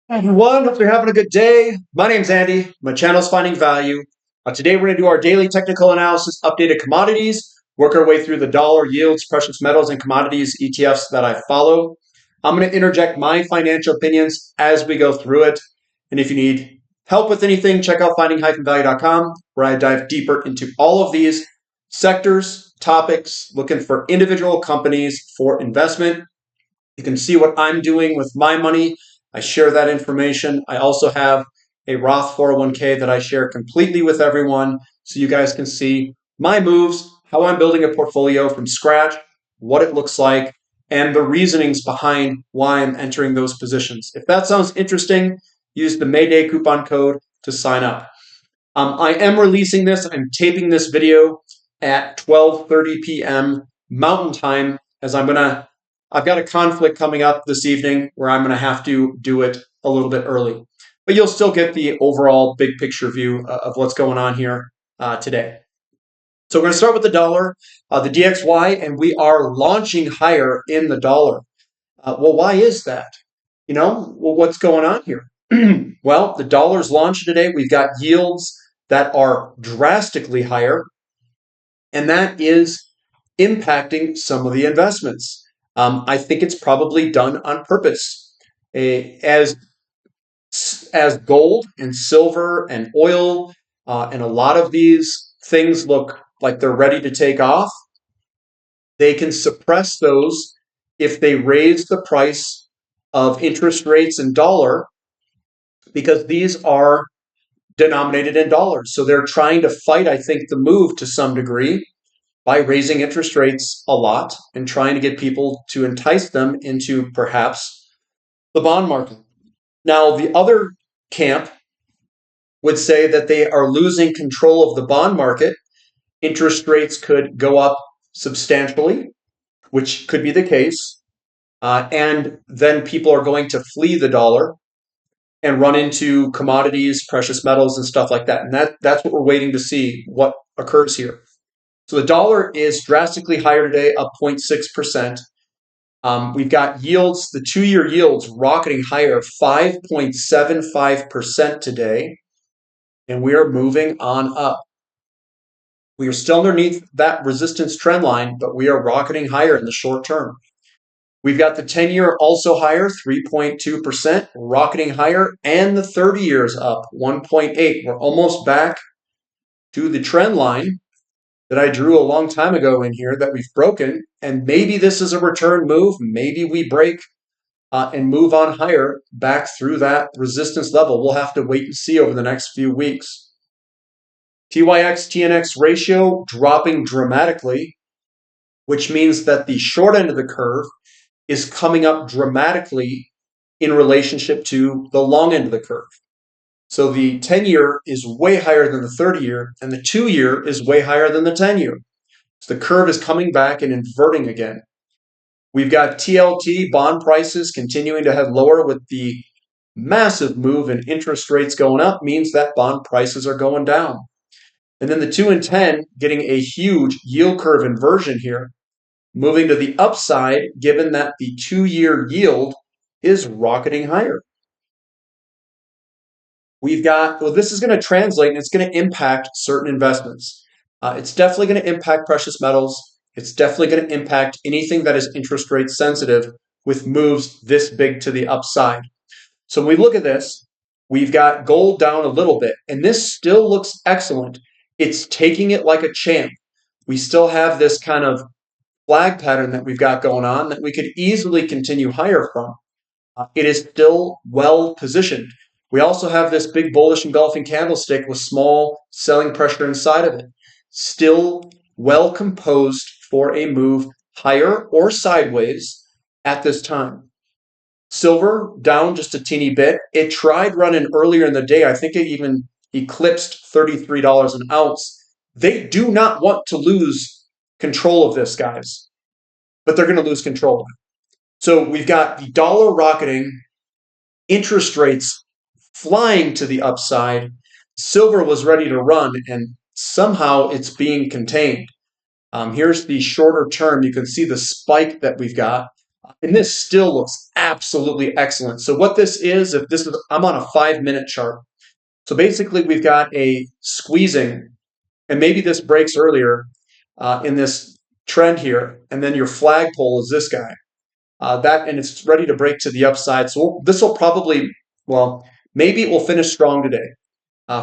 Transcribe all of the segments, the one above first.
Hey everyone, hope you're having a good day. My name's Andy. My channel's Finding Value. Today we're going to do our daily technical analysis, updated commodities, work our way through the dollar, yields, precious metals, and commodities ETFs that I follow. I'm going to interject my financial opinions as we go through it. And if you need help with anything, check out finding-value.com, where I dive deeper into all of these sectors, topics, looking for individual companies for investment. You can see what I'm doing with my money. I share that information. I also have a Roth 401k that I share completely with everyone so you guys can see my moves, how I'm building a portfolio from scratch, what it looks like, and the reasonings behind why I'm entering those positions. If that sounds interesting, use the Mayday coupon code to sign up. I am releasing this. I'm taping this video at 12:30 p.m. Mountain Time as I've got a conflict coming up this evening where I'm going to have to do it a little bit early. But you'll still get the overall big picture view of what's going on here today. So we're going to start with the dollar, the DXY, and we are launching higher in the dollar. Well, why is that? What's going on here? Well, the dollar's launched today. We've got yields that are drastically higher, and that is impacting some of the investments. I think it's probably done on purpose. As gold and silver and oil and a lot of these things look like they're ready to take off, they can suppress those if they raise the price of interest rates in dollar because these are denominated in dollars. So they're trying to fight, I think, the move to some degree by raising interest rates a lot and trying to get people to entice them into perhaps the bond market. Now, the other camp would say that they are losing control of the bond market. Interest rates could go up substantially, which could be the case. And then people are going to flee the dollar and run into commodities, precious metals, and stuff like that. And that's what we're waiting to see what occurs here. So the dollar is drastically higher today, up 0.6%. We've got yields, the 2-year yields rocketing higher, 5.75% today. And we are moving on up. We are still underneath that resistance trend line, but we are rocketing higher in the short term. We've got the 10-year also higher, 3.2%, rocketing higher, and the 30-year is up, 1.8. We're almost back to the trend line that I drew a long time ago in here that we've broken, and maybe this is a return move. Maybe we break and move on higher back through that resistance level. We'll have to wait and see over the next few weeks. TYX-TNX ratio dropping dramatically, which means that the short end of the curve is coming up dramatically in relationship to the long end of the curve. So the 10-year is way higher than the 30-year, and the 2-year is way higher than the 10-year. So the curve is coming back and inverting again. We've got TLT bond prices continuing to head lower with the massive move in interest rates going up means that bond prices are going down. And then the 2 and 10 getting a huge yield curve inversion here, moving to the upside given that the 2-year yield is rocketing higher. We've got, well, this is going to translate and it's going to impact certain investments. It's definitely going to impact precious metals. It's definitely going to impact anything that is interest rate sensitive with moves this big to the upside. So when we look at this, we've got gold down a little bit, and this still looks excellent. It's taking it like a champ. We still have this kind of flag pattern that we've got going on that we could easily continue higher from. It is still well positioned. We also have this big bullish engulfing candlestick with small selling pressure inside of it. Still well composed for a move higher or sideways at this time. Silver down just a teeny bit. It tried running earlier in the day. I think it even eclipsed $33 an ounce. They do not want to lose control of this, guys, but they're going to lose control of it. So we've got the dollar rocketing, interest rates flying to the upside. Silver was ready to run, and somehow it's being contained. Here's the shorter term. You can see the spike that we've got. And this still looks absolutely excellent. So what this is, if this is, I'm on a 5-minute chart. So basically we've got a squeezing, and maybe this breaks earlier in this trend here, and then your flagpole is this guy. And it's ready to break to the upside. So this will probably, well, maybe it will finish strong today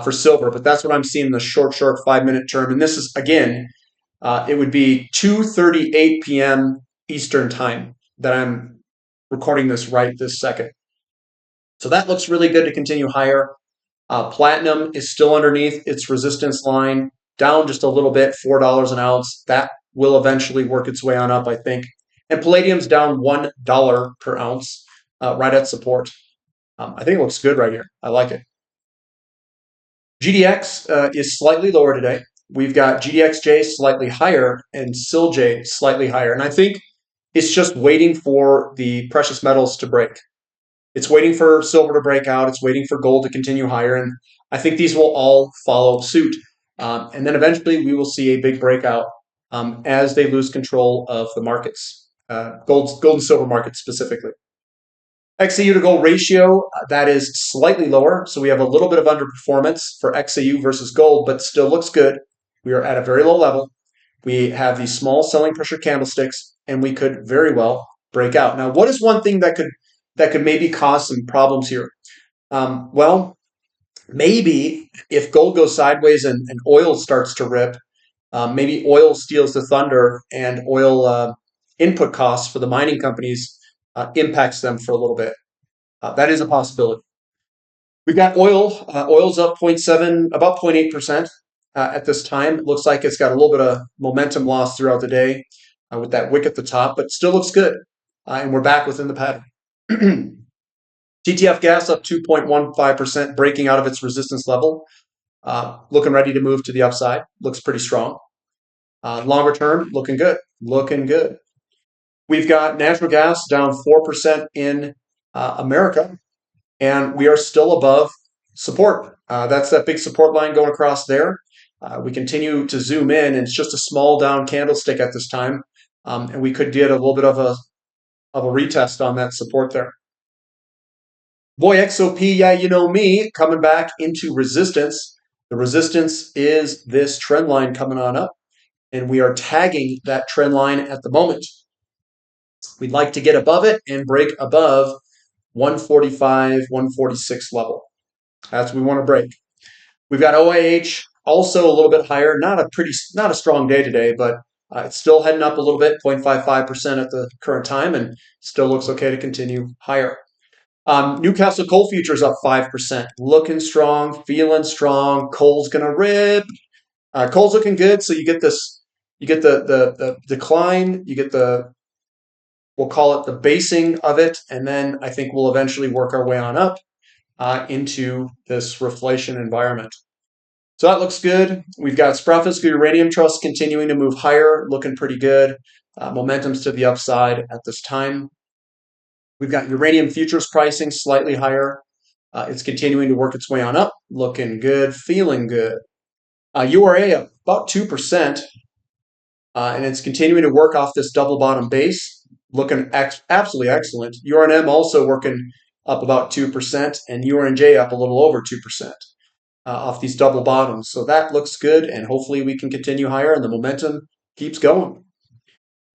for silver, but that's what I'm seeing in the short 5-minute term. And this is, again, it would be 2:38 p.m. Eastern time that I'm recording this right this second. So that looks really good to continue higher. Platinum is still underneath its resistance line, down just a little bit, $4 an ounce. That will eventually work its way on up, I think. And palladium's down $1 per ounce, right at support. I think it looks good right here. I like it. GDX is slightly lower today. We've got GDXJ slightly higher and SILJ slightly higher. And I think it's just waiting for the precious metals to break. It's waiting for silver to break out. It's waiting for gold to continue higher. And I think these will all follow suit. And then eventually we will see a big breakout as they lose control of the markets, gold and silver markets specifically. XAU to gold ratio, that is slightly lower. So we have a little bit of underperformance for XAU versus gold, but still looks good. We are at a very low level. We have these small selling pressure candlesticks, and we could very well break out. Now, what is one thing that could maybe cause some problems here? Well, maybe if gold goes sideways and oil starts to rip, maybe oil steals the thunder, and oil input costs for the mining companies impacts them for a little bit. That is a possibility. We've got oil. Oil's up 0.7, about 0.8% at this time. It looks like it's got a little bit of momentum loss throughout the day with that wick at the top, but still looks good. And we're back within the pattern. TTF gas up 2.15%, breaking out of its resistance level. Looking ready to move to the upside. Looks pretty strong. Longer term, looking good. Looking good. We've got natural gas down 4% in America, and we are still above support. That's that big support line going across there. We continue to zoom in, and it's just a small down candlestick at this time, and we could get a little bit of a retest on that support there. Boy, XOP, yeah, you know me, coming back into resistance. The resistance is this trend line coming on up, and we are tagging that trend line at the moment. We'd like to get above it and break above 145, 146 level. That's what we want to break. We've got OIH also a little bit higher. Not a strong day today, but it's still heading up a little bit, 0.55% at the current time, and still looks okay to continue higher. Newcastle coal futures up 5%, looking strong, feeling strong. Coal's gonna rip. Coal's looking good, so you get this, you get the decline, you get the, we'll call it the basing of it, and then I think we'll eventually work our way on up into this reflation environment. So that looks good. We've got Sprott Uranium Trust continuing to move higher, looking pretty good. Momentum's to the upside at this time. We've got uranium futures pricing slightly higher. It's continuing to work its way on up, looking good, feeling good. URA up about 2%, and it's continuing to work off this double bottom base, looking absolutely excellent. URNM also working up about 2%, and URNJ up a little over 2%. Off these double bottoms. So that looks good, and hopefully we can continue higher and the momentum keeps going.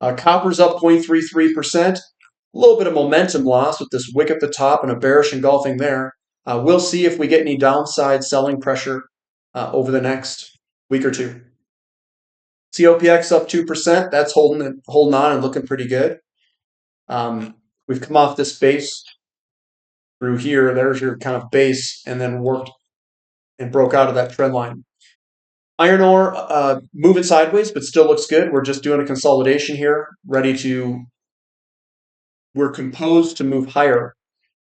Copper's up 0.33%. A little bit of momentum loss with this wick at the top and a bearish engulfing there. We'll see if we get any downside selling pressure over the next week or two. COPX up 2%. That's holding on and looking pretty good. We've come off this base through here. There's your kind of base, and then worked and broke out of that trend line. Iron ore moving sideways, but still looks good. We're just doing a consolidation here, we're composed to move higher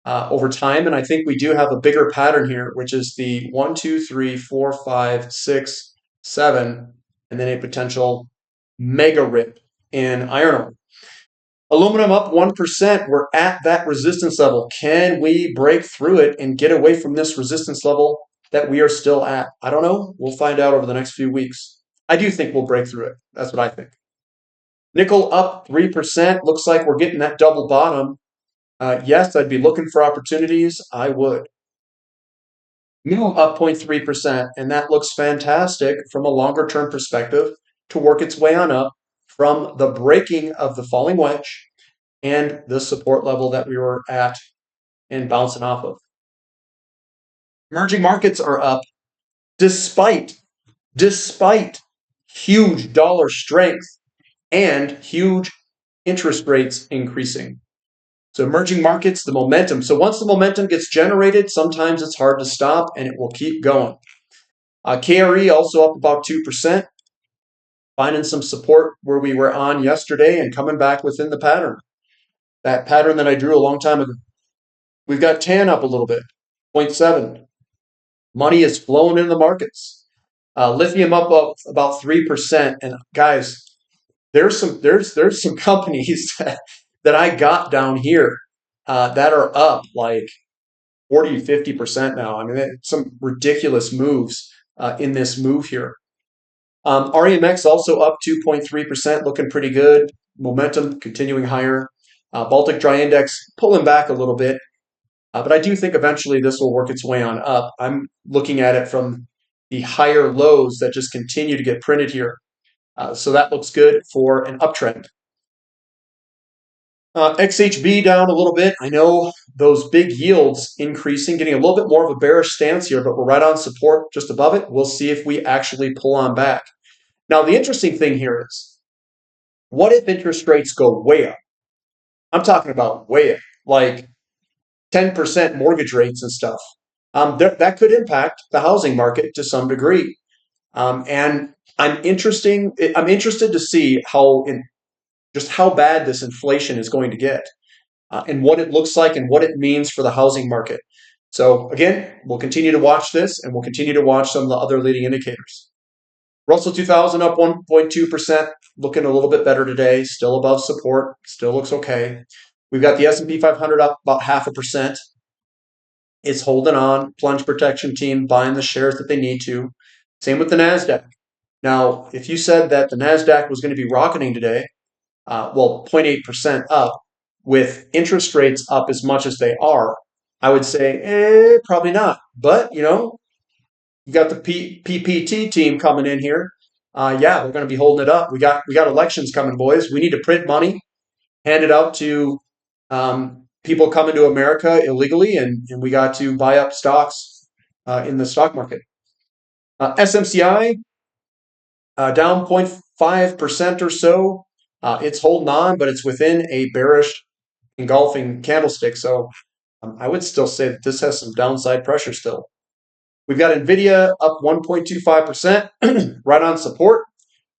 over time. And I think we do have a bigger pattern here, which is the 1, 2, 3, 4, 5, 6, 7, and then a potential mega rip in iron ore. Aluminum up 1%. We're at that resistance level. Can we break through it and get away from this resistance level that we are still at? I don't know. We'll find out over the next few weeks. I do think we'll break through it. That's what I think. Nickel up 3%. Looks like we're getting that double bottom. Yes, I'd be looking for opportunities. I would. Metal up 0.3%, and that looks fantastic from a longer term perspective to work its way on up from the breaking of the falling wedge and the support level that we were at and bouncing off of. Emerging markets are up despite huge dollar strength and huge interest rates increasing. So emerging markets, the momentum. So once the momentum gets generated, sometimes it's hard to stop and it will keep going. KRE also up about 2%, finding some support where we were on yesterday and coming back within the pattern. That pattern that I drew a long time ago. We've got TAN up a little bit, 0.7. Money is flowing in the markets. Lithium up about 3%. And guys, there's some companies that I got down here that are up like 40, 50% now. I mean, some ridiculous moves in this move here. REMX also up 2.3%, looking pretty good. Momentum continuing higher. Baltic Dry Index pulling back a little bit. But I do think eventually this will work its way on up. I'm looking at it from the higher lows that just continue to get printed here. So that looks good for an uptrend. XHB down a little bit. I know those big yields increasing, getting a little bit more of a bearish stance here, but we're right on support just above it. We'll see if we actually pull on back. Now, the interesting thing here is, what if interest rates go way up? I'm talking about way up, like 10% mortgage rates and stuff. That could impact the housing market to some degree. And I'm interested to see just how bad this inflation is going to get, and what it looks like and what it means for the housing market. So again, we'll continue to watch this, and we'll continue to watch some of the other leading indicators. Russell 2000 up 1.2%, looking a little bit better today, still above support, still looks okay. We've got the S&P 500 up about 0.5%. It's holding on. Plunge protection team buying the shares that they need to. Same with the NASDAQ. Now, if you said that the NASDAQ was going to be rocketing today, 0.8% up, with interest rates up as much as they are, I would say, probably not. But, you got the PPT team coming in here. Yeah, we're going to be holding it up. We got elections coming, boys. We need to print money, hand it out to people coming to America illegally, and we got to buy up stocks in the stock market. SMCI down 0.5% or so. It's holding on, but it's within a bearish engulfing candlestick. So I would still say that this has some downside pressure still. We've got NVIDIA up 1.25%, right on support.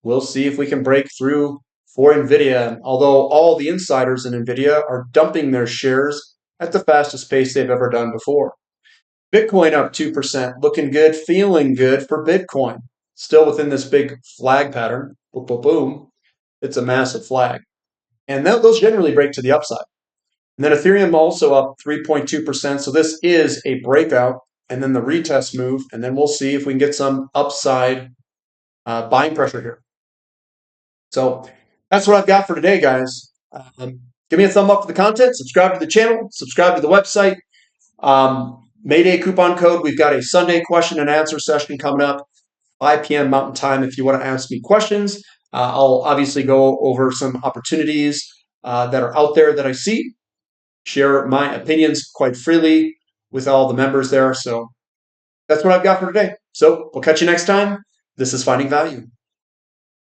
We'll see if we can break through for NVIDIA. Although all the insiders in NVIDIA are dumping their shares at the fastest pace they've ever done before. Bitcoin up 2%, looking good, feeling good for Bitcoin. Still within this big flag pattern. Boom, boom, boom. It's a massive flag. And those generally break to the upside. And then Ethereum also up 3.2%. So this is a breakout, and then the retest move, and then we'll see if we can get some upside buying pressure here. So that's what I've got for today, guys. Give me a thumb up for the content. Subscribe to the channel. Subscribe to the website. Mayday coupon code. We've got a Sunday question and answer session coming up, 5 p.m. Mountain Time. If you want to ask me questions, I'll obviously go over some opportunities that are out there that I see, share my opinions quite freely with all the members there. So that's what I've got for today. So we'll catch you next time. This is Finding Value.